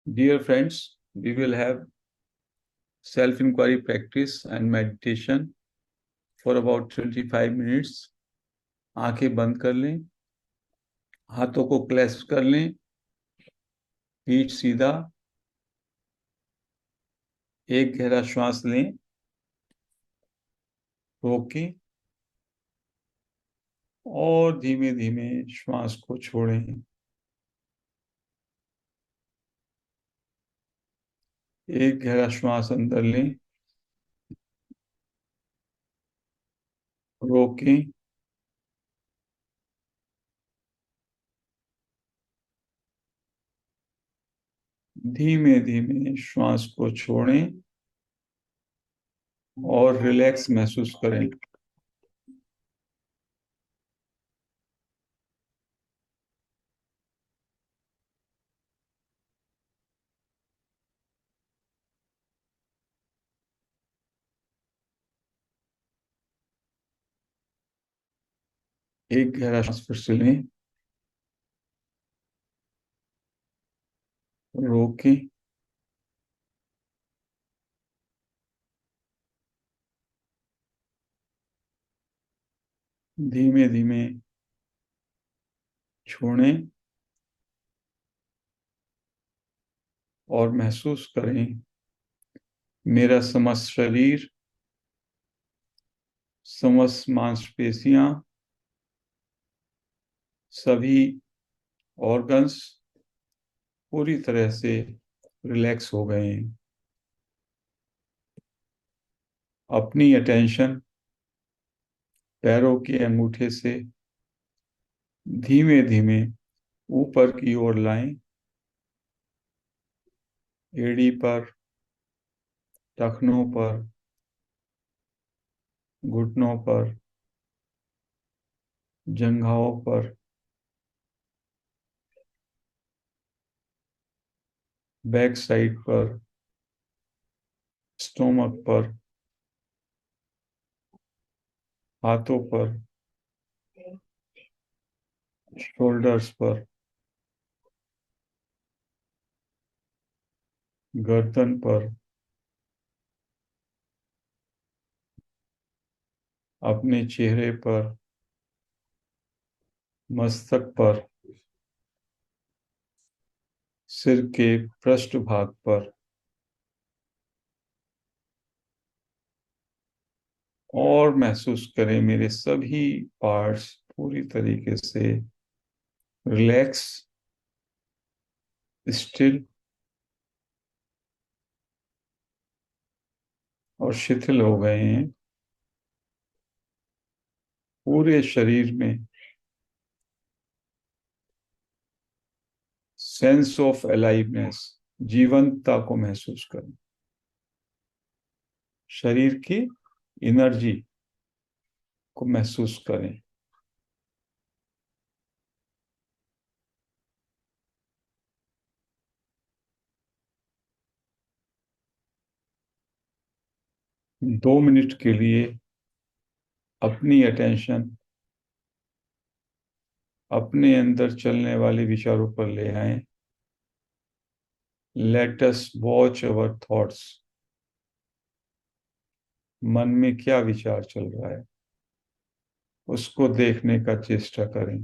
Dear friends, we will have self-inquiry practice and meditation for about 25 minutes. आंखें बंद कर लें, हाथों को क्लैस्प कर लें, पीठ सीधा, एक गहरा श्वास लें, रोकें और धीमे धीमे श्वास को छोड़ें। एक गहरा श्वास अंदर लें, रोकें, धीमे धीमे श्वास को छोड़ें और रिलैक्स महसूस करें। एक गहरा श्वास फिर से लें, रोकें, धीमे धीमे छोड़ें और महसूस करें मेरा समस्त शरीर, समस्त मांसपेशियां, सभी ऑर्गन्स पूरी तरह से रिलैक्स हो गए हैं। अपनी अटेंशन पैरों के अंगूठे से धीमे धीमे ऊपर की ओर लाएं, एड़ी पर, टखनों पर, घुटनों पर, जंघाओं पर, बैक साइड पर, स्टोमक पर, हाथों पर, शोल्डर्स पर, गर्दन पर, अपने चेहरे पर, मस्तक पर, सिर के पृष्ठभाग पर, और महसूस करें मेरे सभी पार्ट्स पूरी तरीके से रिलैक्स, स्टिल और शिथिल हो गए हैं। पूरे शरीर में सेंस ऑफ अलाइवनेस, जीवंतता को महसूस करें। शरीर की एनर्जी को महसूस करें। दो मिनट के लिए अपनी अटेंशन अपने अंदर चलने वाले विचारों पर ले आए। Let us watch our thoughts. मन में क्या विचार चल रहा है उसको देखने का चेष्टा करें।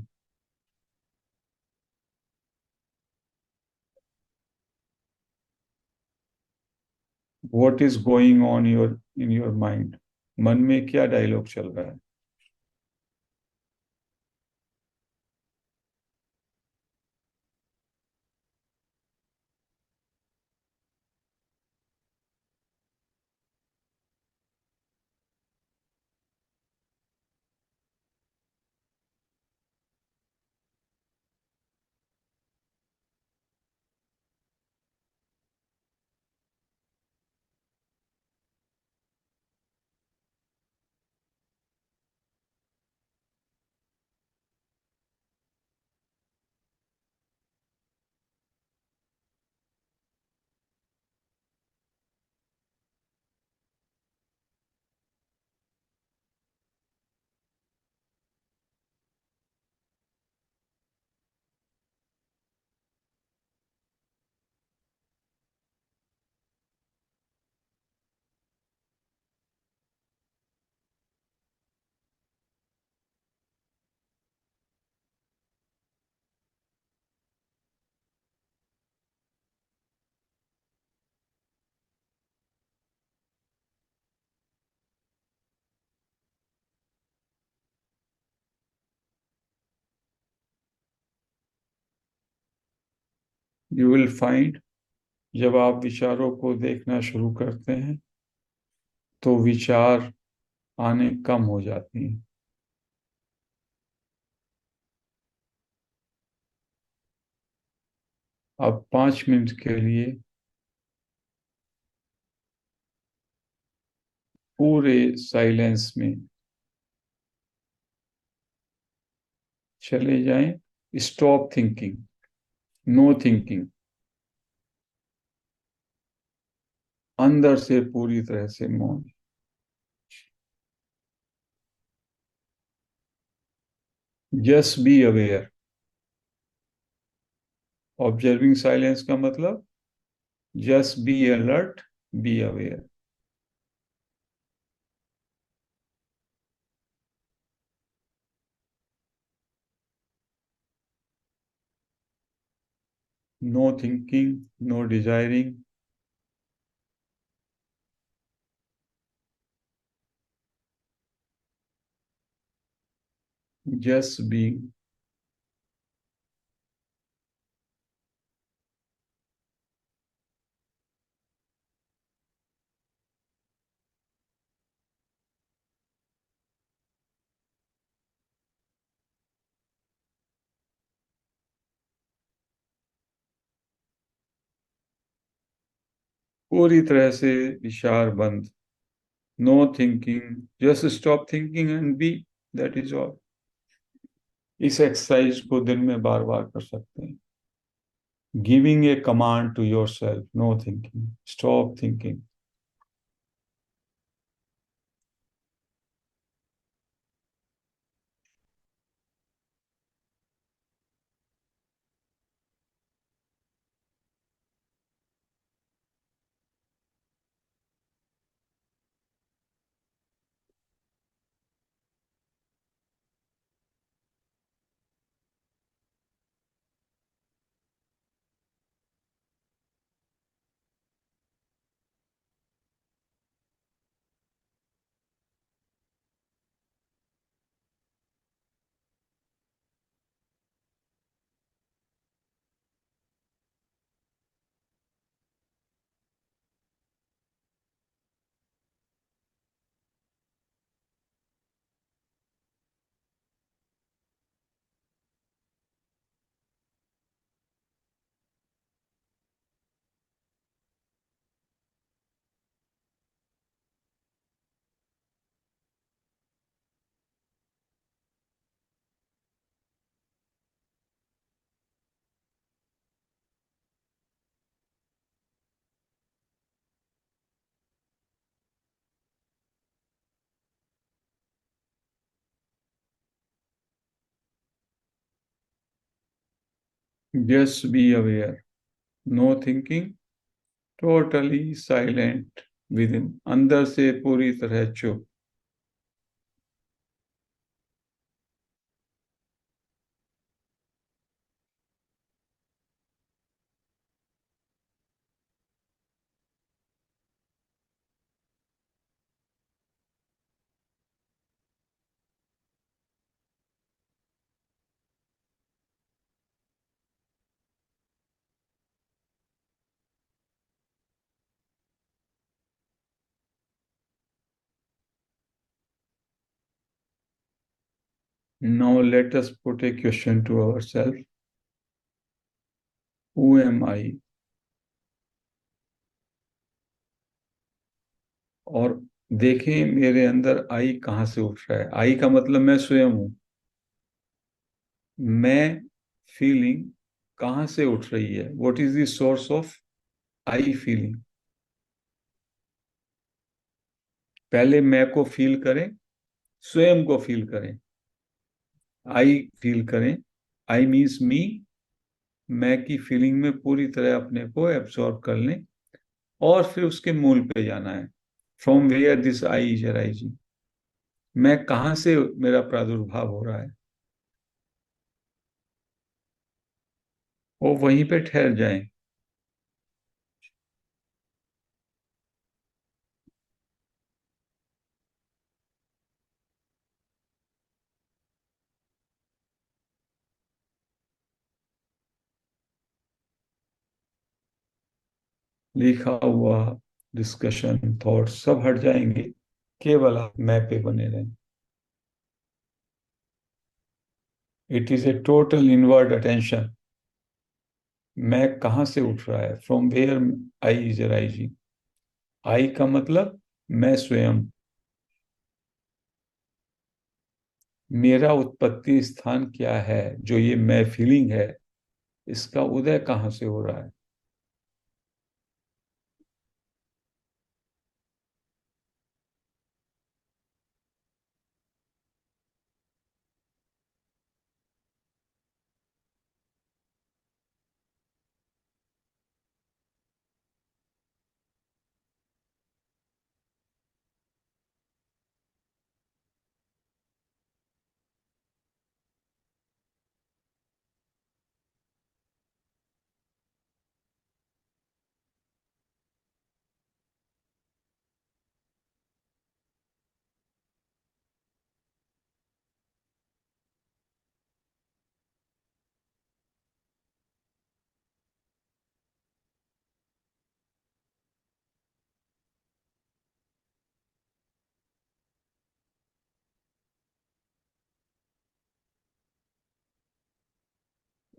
What is going on in your mind. मन में क्या डायलॉग चल रहा है। यू विल फाइंड, जब आप विचारों को देखना शुरू करते हैं तो विचार आने कम हो जाती हैं। अब 5 मिनट के लिए पूरे साइलेंस में चले जाएं। स्टॉप थिंकिंग, नो थिंकिंग, अंदर से पूरी तरह से मौन। Just be aware. Observing silence का मतलब just be alert, be aware. No thinking, no desiring, just being. पूरी तरह से विचार बंद। No thinking, just stop thinking and be, that is all. इस एक्सरसाइज को दिन में बार बार कर सकते हैं। Giving a command to yourself, no thinking, stop thinking. Just be aware, no thinking, totally silent within, अंदर से पूरी तरह चुप। Now let us put a question to ourselves. Who am I? और देखें मेरे अंदर आई कहाँ से उठ रहा है। आई का मतलब मैं स्वयं हूं। मैं फीलिंग कहाँ से उठ रही है? What is the source of I feeling? पहले मैं को फील करें, स्वयं को फील करें। आई फील करें। आई मीन्स मी। मैं की फीलिंग में पूरी तरह अपने को एब्सॉर्ब कर लें और फिर उसके मूल पे जाना है। From where this I is arising. मैं कहाँ से मेरा प्रादुर्भाव हो रहा है, वो वहीं पे ठहर जाएं। लिखा हुआ डिस्कशन थॉट सब हट जाएंगे, केवल आप मैं पे बने रहें। It is a total inward attention. मैं कहाँ से उठ रहा है, from where I is arising. I का मतलब मैं स्वयं। मेरा उत्पत्ति स्थान क्या है, जो ये मैं फीलिंग है, इसका उदय कहाँ से हो रहा है।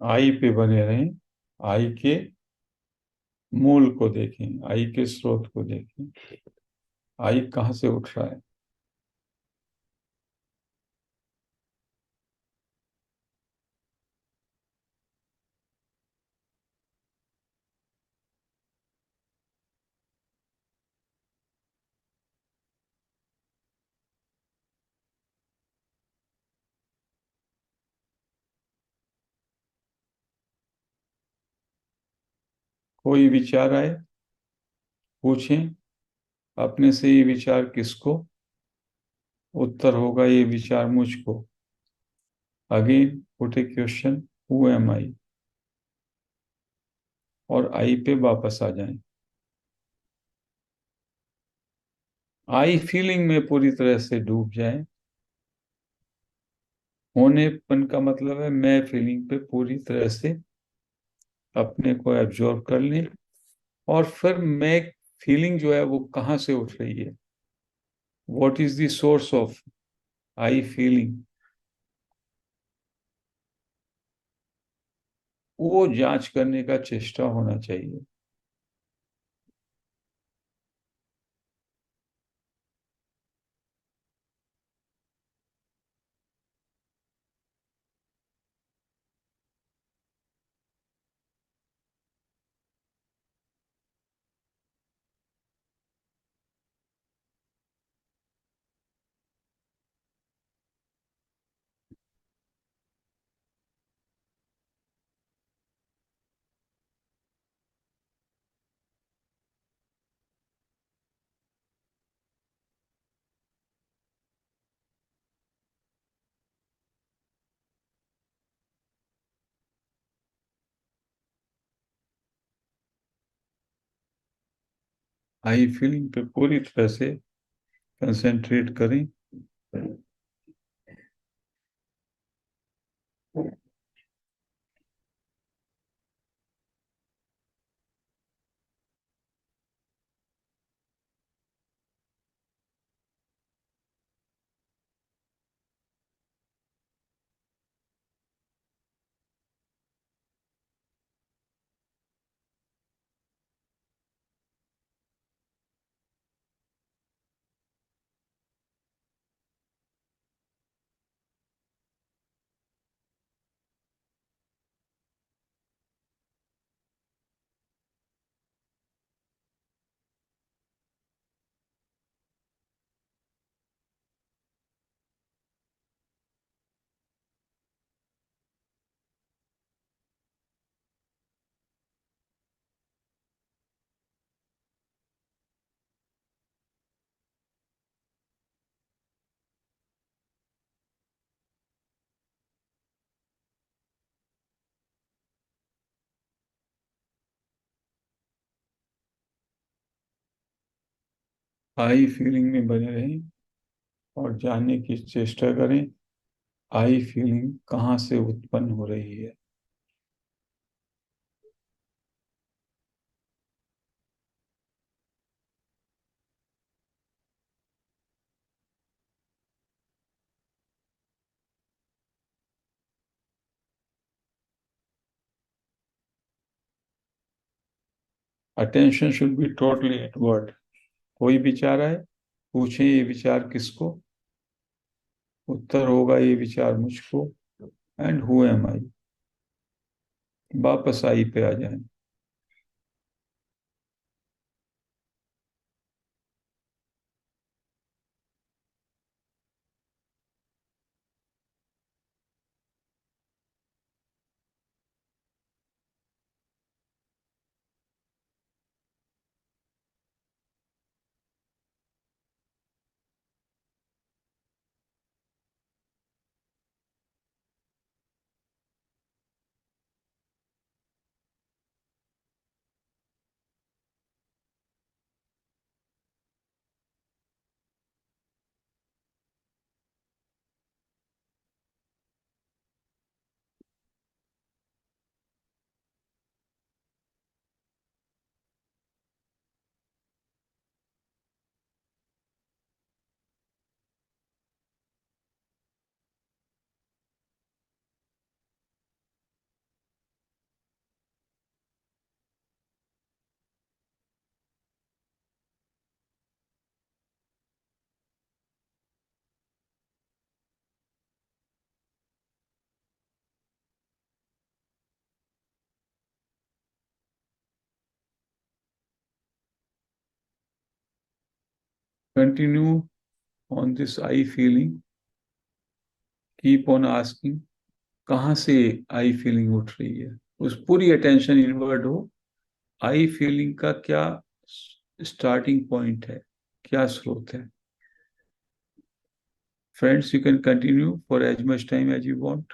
आई पे बने रहें। आई के मूल को देखें, आई के स्रोत को देखें। आई कहाँ से उठ रहा है। कोई विचार आए, पूछें अपने से, ये विचार किसको। उत्तर होगा ये विचार मुझको। Again put a question, who am I. और आई पे वापस आ जाएं। आई फीलिंग में पूरी तरह से डूब जाएं। होनेपन का मतलब है मैं फीलिंग पे पूरी तरह से अपने को एब्जॉर्व कर लें। और फिर मैं फीलिंग जो है वो कहाँ से उठ रही है, what is the source of I feeling, वो जांच करने का चेष्टा होना चाहिए। आई फीलिंग पे पूरी तरह से कंसेंट्रेट करें। आई फीलिंग में बने रहें और जानने की चेष्टा करें आई फीलिंग कहाँ से उत्पन्न हो रही है। Attention should be totally inward. कोई विचार आए, पूछें ये विचार किसको, उत्तर होगा ये विचार मुझको, एंड हु एम आई। वापस आई पे आ जाएं। Continue on this I feeling, keep on asking, कहाँ से आई फीलिंग उठ रही है। उस पूरी अटेंशन इनवर्ड हो, आई फीलिंग का क्या स्टार्टिंग पॉइंट है, क्या स्रोत है। Friends, you can continue for as much time as you want.